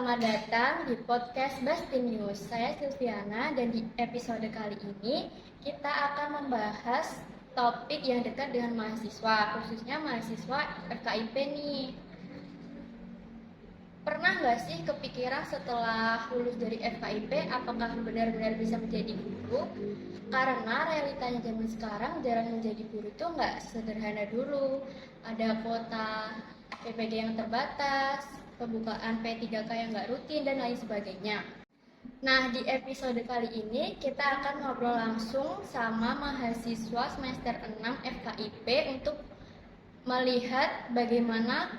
Selamat datang di podcast Basti News. Saya Silviana dan di episode kali ini kita akan membahas topik yang dekat dengan mahasiswa, khususnya mahasiswa FKIP nih. Pernah nggak sih kepikiran setelah lulus dari FKIP apakah benar-benar bisa menjadi guru? Karena realitanya zaman sekarang jarang menjadi guru itu nggak sederhana dulu. Ada kuota PPG yang terbatas, pembukaan P3K yang nggak rutin, dan lain sebagainya. Nah, di episode kali ini kita akan ngobrol langsung sama mahasiswa semester 6 FKIP untuk melihat bagaimana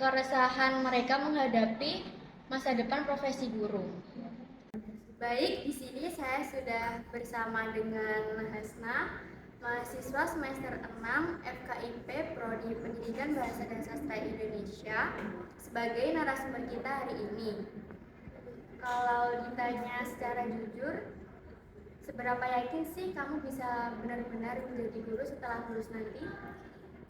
keresahan mereka menghadapi masa depan profesi guru. Baik, di sini saya sudah bersama dengan Hasna, mahasiswa semester 6 FKIP Prodi Pendidikan Bahasa dan Sastra Indonesia, sebagai narasumber kita hari ini. Kalau ditanya secara jujur, seberapa yakin sih kamu bisa benar-benar menjadi guru setelah lulus nanti?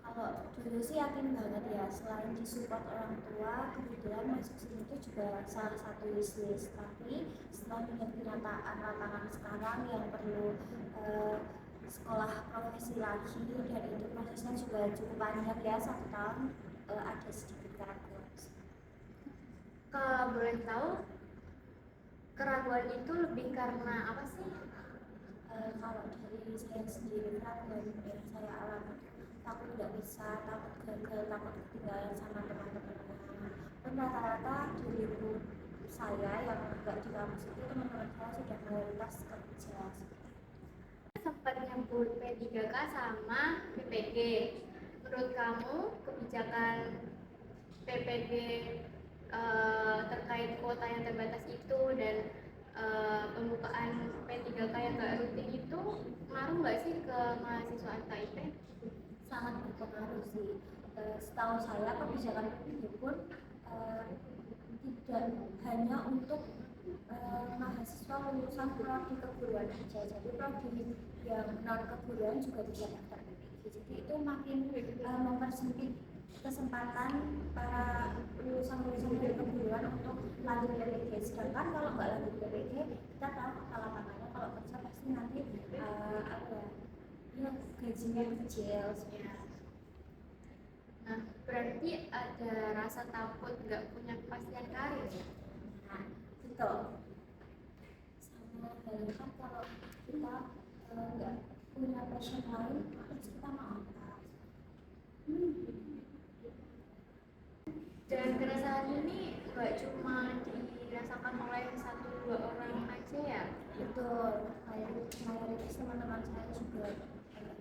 Kalau dulu sih yakin banget ya, selain disupport orang tua, kebetulan masuk sini itu juga salah satu wishlist. Tapi setelah melihat kenyataan lapangan sekarang yang perlu sekolah profesi lagi, dan itu prosesnya juga cukup panjang ya, 1 tahun, ada sedikit keraguan. Kalau boleh tahu, keraguan itu lebih karena apa sih? Kalau dari saya sendiri, keraguan yang saya alami, takut nggak bisa, takut gagal, takut ketinggalan sama teman-teman. Dan rata-rata di lingkup saya yang nggak di kampus itu, teman-teman saya sudah mayoritas kerja. Sempat nyebut P3K sama PPG. Menurut kamu kebijakan PPG terkait kuota yang terbatas itu dan pembukaan P3K yang nggak rutin itu ngaruh nggak sih ke mahasiswa FKIP? Sangat berpengaruh sih. Setahu saya kebijakan ini pun tidak hanya untuk mahasiswa lulusan prodi keguruan aja, jadi prodi yang non keguruan juga bisa daftar PPG. Jadi itu makin mempersempit kesempatan para lulusan dari keguruan untuk lanjut PPG. Sedangkan kalau nggak lanjut PPG, kita tahu lapangannya kalau kerja pasti nanti gajinya kecil. Nah, berarti ada rasa takut nggak punya kepastian karir. Nah, betul. Sama halnya kan kalau kita nggak punya passion lain, terus kita mau apa? Dan keresahan ini nggak cuma dirasakan oleh 1-2 orang aja ya? Betul. Mayoritas teman-teman saya juga kadang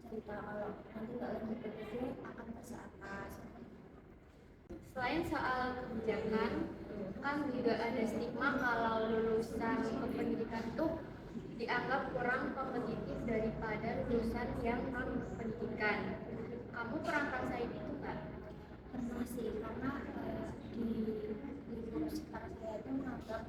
cerita kalau nanti nggak lanjut PPG akan kerja apa. Selain soal kebijakan, kan juga ada stigma kalau lulusan pendidikan tuh dianggap kurang kompetitif daripada lulusan yang non pendidikan. Kamu pernah ngerasain itu nggak? Pernah sih, karena di lingkup sekitar saya itu menganggap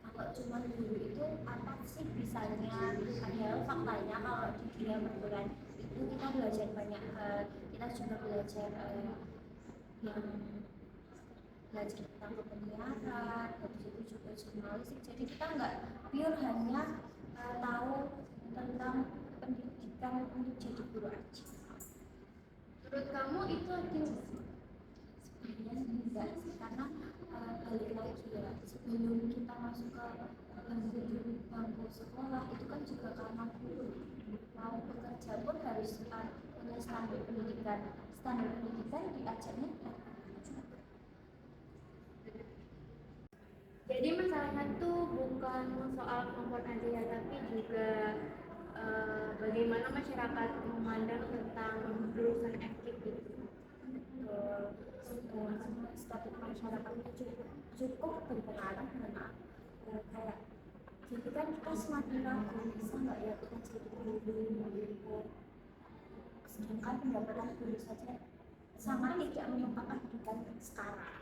kalau cuma guru itu apa sih bisanya, padahal faktanya kalau di dunia perguruan itu kita belajar banyak hal. Kita juga belajar yang belajar tentang kepenyiaran, habis itu juga jurnalistik. Jadi kita nggak pure hanya tahu tentang pendidikan untuk jadi guru aja. Menurut kamu itu adil? Sebenarnya enggak sih, karena balik lagi ya, sebelum kita masuk ke bangku sekolah itu kan juga karena guru mau bekerja pun harus punya standar pendidikan diajarnya Jadi masalahnya tuh bukan soal kemampuan aja ya, tapi juga bagaimana masyarakat memandang tentang lulusan FKIP itu. status masyarakatnya cukup berpengaruh, karena kayak jadi kan kita semakin ragu bisa nggak ya kita jadi guru, sedangkan pendapatan guru saja sama tidak menumpahkan kehidupan sekarang.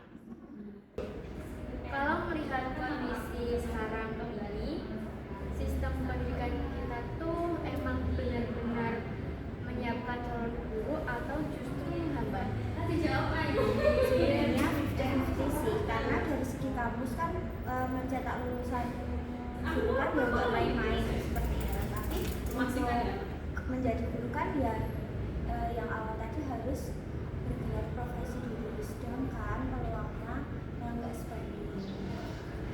Kalau melihat kondisi sekarang ini, sistem pendidikan kita tuh emang benar-benar menyiapkan calon guru atau justru menghambat? Sebenarnya 50-50 sih, karena menjadi guru kan ya yang awal tadi harus bergelar profesi dulu, sedangkan peluangnya yang nggak sebanding,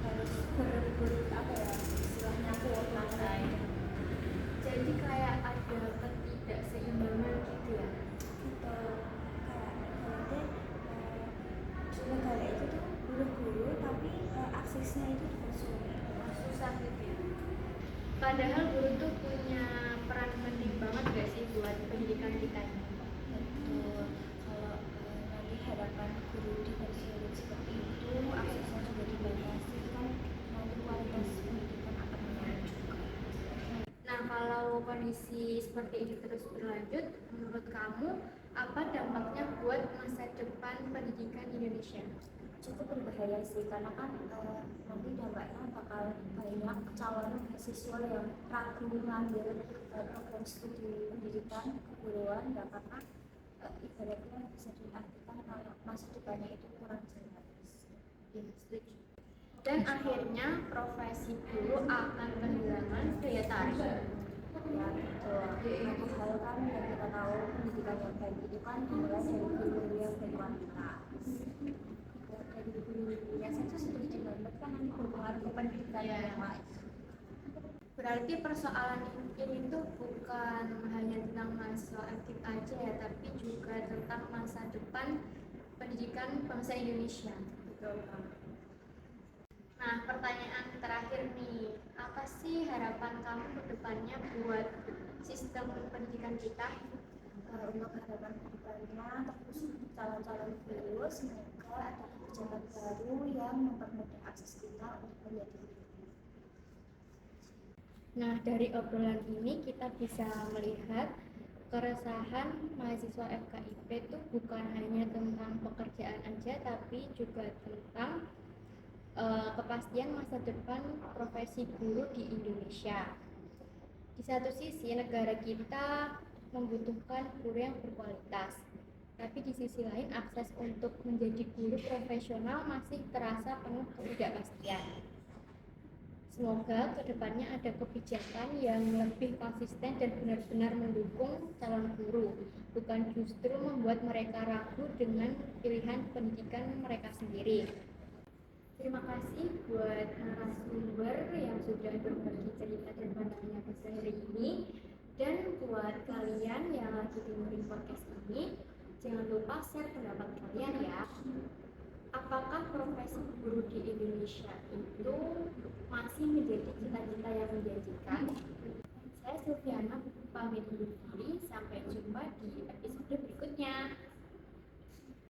harus berebut apa ya istilahnya kuota. Jadi kayak ada ketidakseimbangan gitu ya. Gitu kayak berarti di negara itu tuh guru-guru tapi aksesnya itu dipersulit, Susah gitu ya. Padahal guru tuh punya peran penting banget gak sih buat pendidikan kita ini? betul. Kalau nanti harapan guru dipersulit seperti itu, aksesnya juga dibatasi kan, nanti kualitas pendidikan akan menurun juga. Nah, kalau kondisi seperti ini terus berlanjut, menurut kamu apa dampaknya buat masa depan pendidikan Indonesia? Cukup berbahaya sih, karena kan nanti dampaknya bakal banyak calon mahasiswa yang ragu mengambil program studi pendidikan keguruan ya, karena ibaratnya bisa diartikan kalau masa depannya itu kurang jelas. Ya, setuju. Dan akhirnya profesi guru akan kehilangan daya tarik. Ya betul. Padahal kan yang kita tahu pendidikan yang baik itu kan dimulai dari guru yang berkualitas. Dari guru-gurunya saja sudah dibangun kan nanti berpengaruh ke pendidikan yang lain. Berarti persoalan ini tuh bukan hanya tentang mahasiswa aktif aja ya, tapi juga tentang masa depan pendidikan bangsa Indonesia. Betul. Nah, pertanyaan terakhir nih, apa sih harapan kamu ke depannya buat sistem pendidikan kita? Untuk harapan kedepannya, terus calon-calon guru semoga ada kebijakan baru yang mempermudah akses kita untuk menjadi guru. Nah, dari obrolan ini kita bisa melihat keresahan mahasiswa FKIP itu bukan hanya tentang pekerjaan aja, tapi juga tentang kepastian masa depan profesi guru di Indonesia. Di satu sisi negara kita membutuhkan guru yang berkualitas, tapi di sisi lain akses untuk menjadi guru profesional masih terasa penuh ketidakpastian. Semoga kedepannya ada kebijakan yang lebih konsisten dan benar-benar mendukung calon guru, bukan justru membuat mereka ragu dengan pilihan pendidikan mereka sendiri. Terima kasih buat narasumber yang sudah berbagi cerita dan pandangannya pada hari ini. Dan buat kalian yang lagi dengerin podcast ini, jangan lupa share pendapat kalian ya. Apakah profesi guru di Indonesia itu masih menjadi cita-cita yang menjanjikan? Saya Silviana pamit undur diri, sampai jumpa di episode berikutnya.